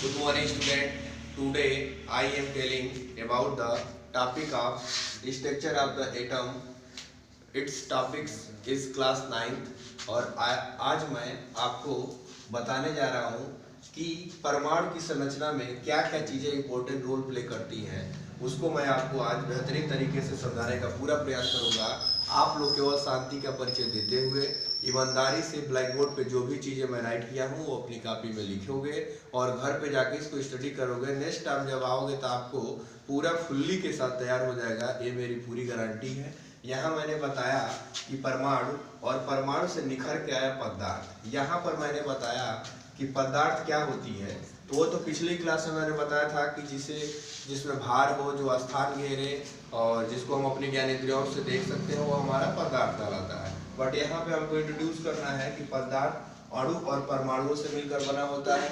Good morning, student. Today I am telling about the topic of structure of the atom. Its topics is class 9th और आज मैं आपको बताने जा रहा हूँ कि परमाणु की संरचना में क्या क्या चीज़ें इंपॉर्टेंट रोल प्ले करती हैं। उसको मैं आपको आज बेहतरीन तरीके से समझाने का पूरा प्रयास करूँगा। आप लोग केवल शांति का परिचय देते हुए ईमानदारी से ब्लैक बोर्ड पे जो भी चीज़ें मैं राइट किया हूँ वो अपनी कॉपी में लिखोगे और घर पे जाके इसको स्टडी करोगे। नेक्स्ट टाइम जब आओगे तो आपको पूरा फुल्ली के साथ तैयार हो जाएगा, ये मेरी पूरी गारंटी है। यहाँ मैंने बताया कि परमाणु और परमाणु से निखर के आया पदार्थ। यहाँ पर मैंने बताया कि पदार्थ क्या होती है, तो वो तो पिछली क्लास में मैंने बताया था कि जिसमें भार हो, जो स्थान घेरे और जिसको हम अपनी ज्ञानेंद्रियों से देख सकते हैं, वो हमारा पदार्थ कहलाता है। बट यहाँ पे हमको इंट्रोड्यूस करना है कि पदार्थ अणु और परमाणुओं से मिलकर बना होता है।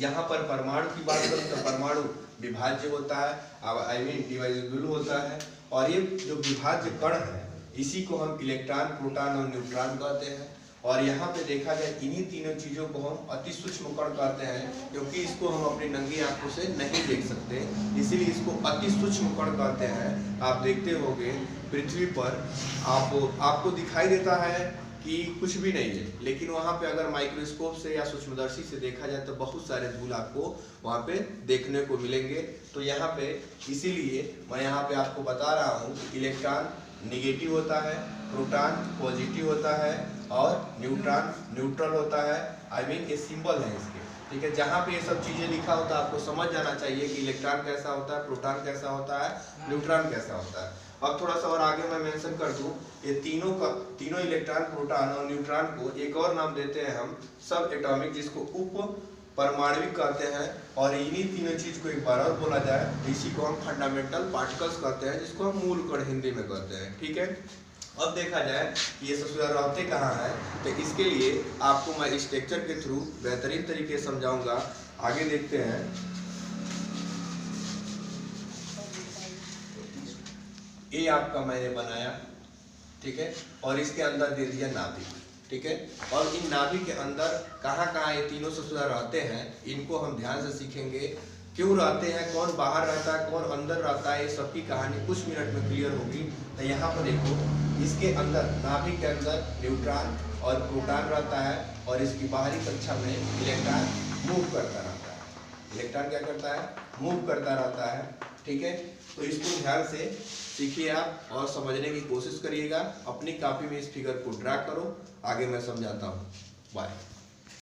यहाँ पर परमाणु की बात करूँ तो परमाणु विभाज्य होता है, आई मीन डिवाइजिबल होता है। और ये जो विभाज्य कण है इसी को हम इलेक्ट्रॉन, प्रोटॉन और न्यूट्रॉन कहते हैं। और यहाँ पे देखा जाए इन्हीं तीनों चीज़ों को हम अति सूक्ष्म कण कहते हैं, क्योंकि इसको हम अपनी नंगी आंखों से नहीं देख सकते, इसीलिए इसको अति सूक्ष्म कण कहते हैं। आप देखते होंगे पृथ्वी पर आपको दिखाई देता है कि कुछ भी नहीं है, लेकिन वहाँ पे अगर माइक्रोस्कोप से या सूक्ष्मदर्शी से देखा जाए तो बहुत सारे धूल आपको वहाँ पे देखने को मिलेंगे। तो यहाँ पे इसीलिए मैं यहाँ पे आपको बता रहा हूँ कि इलेक्ट्रॉन निगेटिव होता है, प्रोटॉन पॉजिटिव होता है और न्यूट्रॉन न्यूट्रल होता है। आई मीन ये सिंबल है इसके, ठीक है। जहाँ पे ये सब चीज़ें लिखा होता है आपको समझ जाना चाहिए कि इलेक्ट्रॉन कैसा होता है, प्रोटॉन कैसा होता है, न्यूट्रॉन कैसा होता है। अब थोड़ा सा और आगे मैं मेंशन कर दूं, ये तीनों इलेक्ट्रॉन, प्रोटॉन और न्यूट्रॉन को एक और नाम देते हैं हम सब एटॉमिक, जिसको उप परमाणविक कहते हैं। और इन्हीं तीनों चीज को एक बार और बोला जाए इसी को हम फंडामेंटल पार्टिकल्स कहते हैं, जिसको हम मूल कण हिंदी में कहते हैं, ठीक है। अब देखा जाए कि ये सबसे ज़्यादा रहते कहाँ है, तो इसके लिए आपको मैं स्ट्रक्चर के थ्रू बेहतरीन तरीके से समझाऊंगा। आगे देखते हैं। ये आपका मैंने बनाया, ठीक है, और इसके अंदर दे दिया नाभिक, ठीक है। और इन नाभिक के अंदर कहाँ कहाँ ये तीनों सबसे ज़्यादा रहते हैं, इनको हम ध्यान से सीखेंगे। क्यों रहते हैं, कौन बाहर रहता है, कौन अंदर रहता है, ये सबकी कहानी कुछ मिनट में क्लियर होगी। तो यहाँ पर देखो, इसके अंदर नाभिक के अंदर न्यूट्रॉन और प्रोटॉन रहता है और इसकी बाहरी कक्षा में इलेक्ट्रॉन मूव करता रहता है। इलेक्ट्रॉन क्या करता है, मूव करता रहता है, ठीक है। तो इसको ध्यान से सीखिए आप और समझने की कोशिश करिएगा। अपनी कॉपी में इस फिगर को ड्रा करो, आगे मैं समझाता हूँ। बाय।